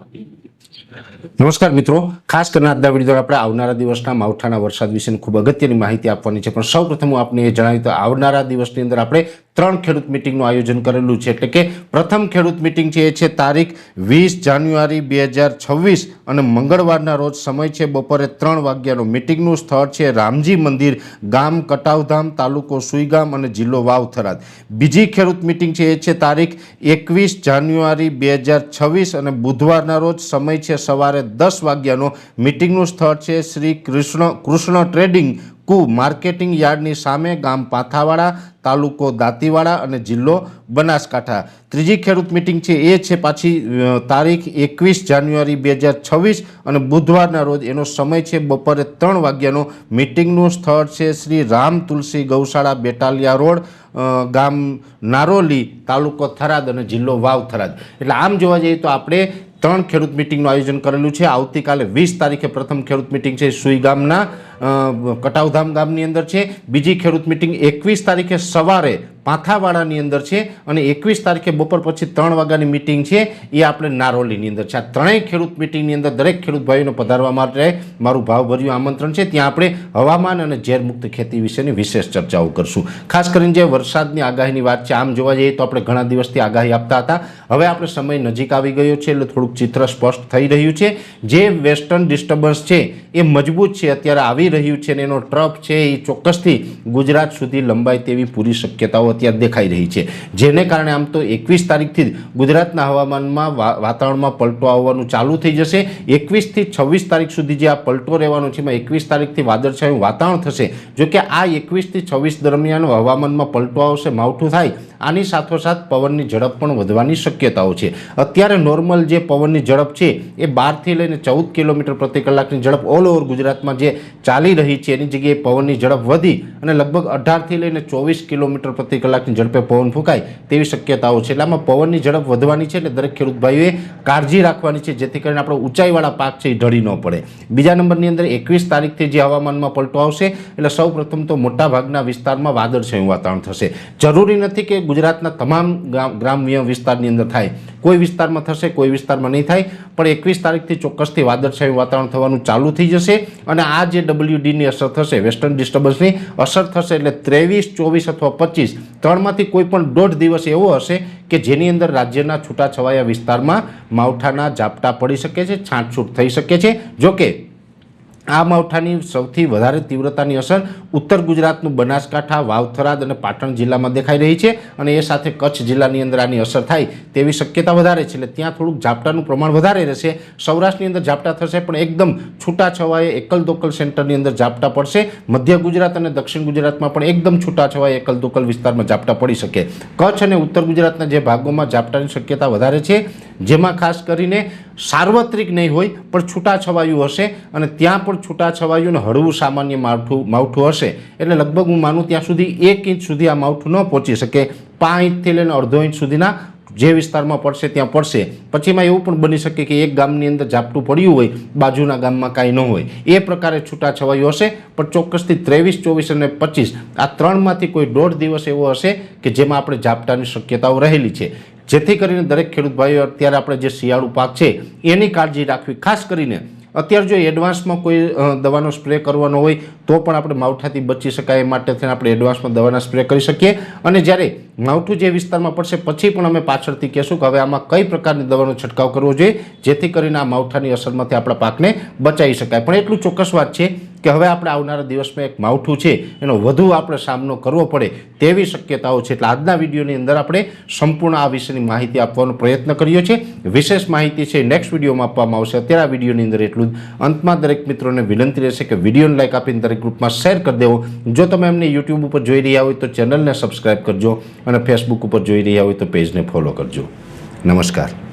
નમસ્કાર મિત્રો, ખાસ કરીને આજના વિડીયો આપણે આવનારા દિવસના માવઠાના વરસાદ વિશેની ખૂબ અગત્યની માહિતી આપવાની છે। પણ સૌપ્રથમ હું આપને એ જણાવી તો આવનારા દિવસની અંદર આપણે 3 ખેડૂત મિટિંગનું આયોજન કરેલું છે। એટલે કે પ્રથમ ખેડૂત મિટિંગ છે એ છે તારીખ 20 જાન્યુઆરી 2026 અને મંગળવારના રોજ સમય છે બપોરે 3 વાગ્યાનો। મિટિંગનું સ્થળ છે રામજી મંદિર, ગામ કટાવધામ, તાલુકો સુઈગામ અને જિલ્લો વાવ થરાદ। બીજી ખેડૂત મિટિંગ છે એ છે તારીખ 21 જાન્યુઆરી 2026 અને બુધવારના રોજ સમય છે સવારે 10 વાગ્યાનો। મિટિંગનું સ્થળ છે શ્રી કૃષ્ણ ટ્રેડિંગ કુ માર્કેટિંગ યાર્ડની સામે, ગામ પાથાવાડા, તાલુકો દાંતીવાડા અને જિલ્લો બનાસકાંઠા। ત્રીજી ખેડૂત મિટિંગ છે એ છે પાછી તારીખ 21 જાન્યુઆરી 2026 અને બુધવારના રોજ એનો સમય છે બપોરે 3 વાગ્યાનો। મિટિંગનું સ્થળ છે શ્રી રામ તુલસી ગૌશાળા, બેટાલિયા રોડ, ગામ નારોલી, તાલુકો થરાદ અને જિલ્લો વાવ થરાદ। એટલે આમ જોવા જઈએ તો આપણે 3 ખેડૂત મિટિંગનું આયોજન કરેલું છે। આવતીકાલે 20 તારીખે પ્રથમ ખેડૂત મિટિંગ છે સુઈ ગામના કટાવધામ ગામની અંદર છે। બીજી ખેડૂત મિટિંગ 21 તારીખે સવારે પાથાવાડાની અંદર છે અને 21 તારીખે બપોર પછી 3 વાગ્યાની મિટિંગ છે એ આપણે નારોલીની અંદર છે। આ ત્રણેય ખેડૂત મિટિંગની અંદર દરેક ખેડૂત ભાઈઓને પધારવા માટે મારું ભાવભર્યું આમંત્રણ છે। ત્યાં આપણે હવામાન અને ઝેરમુક્ત ખેતી વિશેની વિશેષ ચર્ચાઓ કરશું। ખાસ કરીને જે વરસાદની આગાહીની વાત છે, આમ જોવા જઈએ તો આપણે ઘણા દિવસથી આગાહી આપતા હતા, હવે આપણે સમય નજીક આવી ગયો છે એટલે થોડુંક ચિત્ર સ્પષ્ટ થઈ રહ્યું છે। જે વેસ્ટર્ન ડિસ્ટર્બન્સ છે એ મજબૂત છે, અત્યારે આવી રહ્યું છે અને એનો ટ્રફ છે એ ચોક્કસથી ગુજરાત સુધી લંબાય તેવી પૂરી શક્યતાઓ અત્યારે દેખાઈ રહી છે। જેને કારણે આમ તો 21 તારીખથી જ ગુજરાતના હવામાનમાં વાતાવરણમાં પલટો આવવાનું ચાલુ થઈ જશે। 21 થી 26 તારીખ સુધી જે આ પલટો રહેવાનો છે એમાં 21 તારીખથી વાદળછાયું વાતાવરણ થશે। જોકે આ 21 થી 26 દરમિયાન હવામાનમાં પલટો આવશે, માવઠું થાય, આની સાથોસાથ પવનની ઝડપ પણ વધવાની શક્યતાઓ છે। અત્યારે નોર્મલ જે પવનની ઝડપ છે એ 12 થી લઈને 14 કિલોમીટર પ્રતિ કલાકની ઝડપ ઓલ ઓવર ગુજરાતમાં જે ચાલી રહી છે એની જગ્યાએ પવનની ઝડપ વધી અને લગભગ 18 થી લઈને 24 કિલોમીટર પ્રતિ કલાકની ઝડપે પવન ફૂંકાય તેવી શક્યતાઓ છે। એટલે આમાં પવનની ઝડપ વધવાની છે એટલે દરેક ખેડૂત ભાઈઓએ કાળજી રાખવાની છે જેથી કરીને આપણો ઊંચાઈવાળા પાક છે એ ઢળી ન પડે। બીજા નંબરની અંદર 21 તારીખથી જે હવામાનમાં પલટો આવશે એટલે સૌ પ્રથમ તો મોટાભાગના વિસ્તારમાં વાદળછાયું વાતાવરણ થશે। જરૂરી નથી કે ગુજરાતના તમામ ગ્રામ્ય વિસ્તારની અંદર થાય, કોઈ વિસ્તારમાં થશે, કોઈ વિસ્તારમાં નહીં થાય, પણ 21 તારીખથી ચોક્કસથી વાદળછાયું વાતાવરણ થવાનું ચાલુ થઈ જશે અને આ જે WDની અસર થશે, વેસ્ટર્ન ડિસ્ટર્બન્સની અસર થશે એટલે 23, 24 અથવા 25 ત્રણમાંથી કોઈ પણ 1.5 દિવસ એવો હશે કે જેની અંદર રાજ્યના છૂટાછવાયા વિસ્તારમાં માવઠાના ઝાપટા પડી શકે છે, છાંટછૂટ થઈ શકે છે। જોકે આ માવઠાની સૌથી વધારે તીવ્રતાની અસર ઉત્તર ગુજરાતનું બનાસકાંઠા, વાવ થરાદ અને પાટણ જિલ્લામાં દેખાઈ રહી છે અને એ સાથે કચ્છ જિલ્લાની અંદર આની અસર થાય તેવી શક્યતા વધારે છે। એટલે ત્યાં થોડુંક ઝાપટાનું પ્રમાણ વધારે રહેશે। સૌરાષ્ટ્રની અંદર ઝાપટા થશે પણ એકદમ છૂટાછવાયે એકલ દોકલ સેન્ટરની અંદર ઝાપટા પડશે। મધ્ય ગુજરાત અને દક્ષિણ ગુજરાતમાં પણ એકદમ છૂટાછવાયે એકલ દોકલ વિસ્તારમાં ઝાપટા પડી શકે। કચ્છ અને ઉત્તર ગુજરાતના જે ભાગોમાં ઝાપટાની શક્યતા વધારે છે, જેમાં ખાસ કરીને સાર્વત્રિક નહીં હોય પણ છૂટાછવાયું હશે અને ત્યાં પણ છૂટાછવાયું અને હળવું સામાન્ય માવઠું હશે। એટલે લગભગ હું માનું ત્યાં સુધી 1 ઇંચ સુધી આ માવઠું ન પહોંચી શકે, 5 ઇંચથી લઈને અડધો ઇંચ સુધીના જે વિસ્તારમાં પડશે ત્યાં પડશે। પછીમાં એવું પણ બની શકે કે એક ગામની અંદર ઝાપટું પડ્યું હોય, બાજુના ગામમાં કાંઈ ન હોય, એ પ્રકારે છૂટાછવાયું હશે। પણ ચોક્કસથી 23, 24 અને 25 આ ત્રણમાંથી કોઈ 1.5 દિવસ એવો હશે કે જેમાં આપણે ઝાપટાની શક્યતાઓ રહેલી છે। જેથી કરીને દરેક ખેડૂત ભાઈઓ અત્યારે આપણે જે શિયાળુ પાક છે એની કાળજી રાખવી। ખાસ કરીને અત્યારે જો એડવાન્સમાં કોઈ દવાનો સ્પ્રે કરવાનો હોય તો પણ આપણે માવઠાથી બચી શકાય એ માટે થઈને આપણે એડવાન્સમાં દવાના સ્પ્રે કરી શકીએ અને જ્યારે માવઠું જે વિસ્તારમાં પડશે પછી પણ અમે પાછળથી કહેશું કે હવે આમાં કઈ પ્રકારની દવાનો છંટકાવ કરવો જોઈએ જેથી કરીને આ માવઠાની અસરમાંથી આપણા પાકને બચાવી શકાય। પણ એટલું ચોક્કસ વાત છે કે હવે આપણે આવનારા દિવસમાં એક માવઠું છે એનો વધુ આપણે સામનો કરવો પડે તેવી શક્યતાઓ છે। એટલે આજના વિડીયોની અંદર આપણે સંપૂર્ણ આ વિશેની માહિતી આપવાનો પ્રયત્ન કર્યો છે। વિશેષ માહિતી છે નેક્સ્ટ વિડીયોમાં આપવામાં આવશે। અત્યારે આ વિડીયોની અંદર એટલું જ। અંતમાં દરેક મિત્રોને વિનંતી રહેશે કે વિડીયોને લાઈક આપીને દરેક ગ્રુપમાં શેર કરી દેવો। જો તમે એમને યુટ્યુબ ઉપર જોઈ રહ્યા હોય તો ચેનલને સબસ્ક્રાઈબ કરજો અને ફેસબુક ઉપર જોઈ રહ્યા હોય તો પેજને ફોલો કરજો। નમસ્કાર।